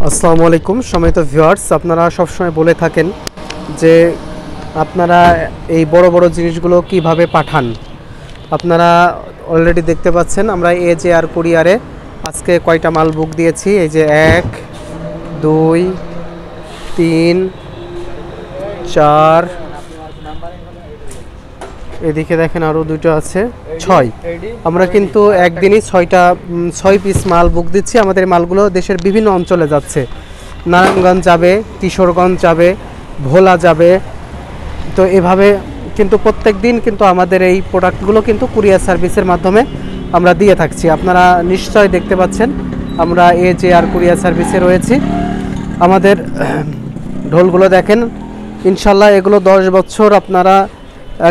আসসালামু আলাইকুম সম্মানিত ভিউয়ার্স, আপনারা সবসময় বলে থাকেন যে আপনারা এই বড় বড় জিনিসগুলো কিভাবে পাঠান। আপনারা অলরেডি দেখতে পাচ্ছেন আমরা AJR কুরিয়ারে আজকে কয়টা মাল বুক দিয়েছি। এই যে 1 2 3 4, এদিকে দেখেন আরও দুটো আছে, 6। আমরা কিন্তু একদিনই 6 পিস মাল বুক দিচ্ছি। আমাদের মালগুলো দেশের বিভিন্ন অঞ্চলে যাচ্ছে। নারায়ণগঞ্জ যাবে, কিশোরগঞ্জ যাবে, ভোলা যাবে। তো এভাবে কিন্তু প্রত্যেক দিন কিন্তু আমাদের এই প্রোডাক্টগুলো কিন্তু কুরিয়ার সার্ভিসের মাধ্যমে আমরা দিয়ে থাকছি। আপনারা নিশ্চয় দেখতে পাচ্ছেন আমরা AJR কুরিয়ার সার্ভিসে রয়েছি। আমাদের ঢোলগুলো দেখেন, ইনশাল্লাহ এগুলো 10 বছর আপনারা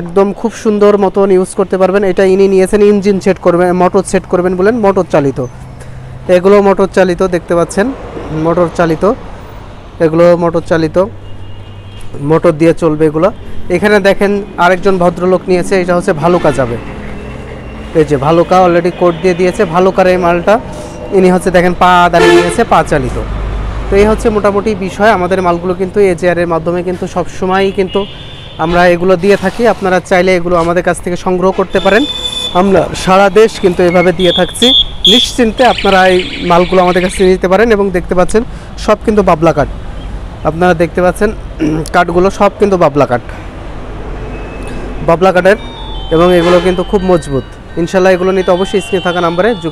একদম খুব সুন্দর মতন ইউজ করতে পারবেন। এটা ইনি নিয়েছেন ইঞ্জিন সেট করবেন, মোটর সেট করবেন বলেন, মোটর চালিত। এগুলো মোটর চালিত, দেখতে পাচ্ছেন মোটর চালিত, এগুলো মোটর চালিত, মোটর দিয়ে চলবে এগুলো। এখানে দেখেন আরেকজন ভদ্রলোক নিয়েছে, এটা হচ্ছে ভালুকা যাবে। এই যে ভালুকা অলরেডি কোড দিয়ে দিয়েছে, ভালুকার এই মালটা ইনি হচ্ছে দেখেন পা দাঁড়িয়ে নিয়েছে, পা চালিত। তো এই হচ্ছে মোটামুটি বিষয়। আমাদের মালগুলো কিন্তু AJR এর মাধ্যমে কিন্তু সবসময়ই কিন্তু আমরা এগুলো দিয়ে থাকি। আপনারা চাইলে এগুলো আমাদের কাছ থেকে সংগ্রহ করতে পারেন। আমরা সারা দেশ কিন্তু এভাবে দিয়ে থাকছি। নিশ্চিন্তে আপনারা এই মালগুলো আমাদের কাছ থেকে নিতে পারেন। এবং দেখতে পাচ্ছেন সব কিন্তু বাবলা কাঠ, আপনারা দেখতে পাচ্ছেন কাঠগুলো সব কিন্তু বাবলা কাঠের, এবং এগুলো কিন্তু খুব মজবুত। ইনশাল্লাহ এগুলো নিতে অবশ্যই স্ক্রিনে থাকা নাম্বারে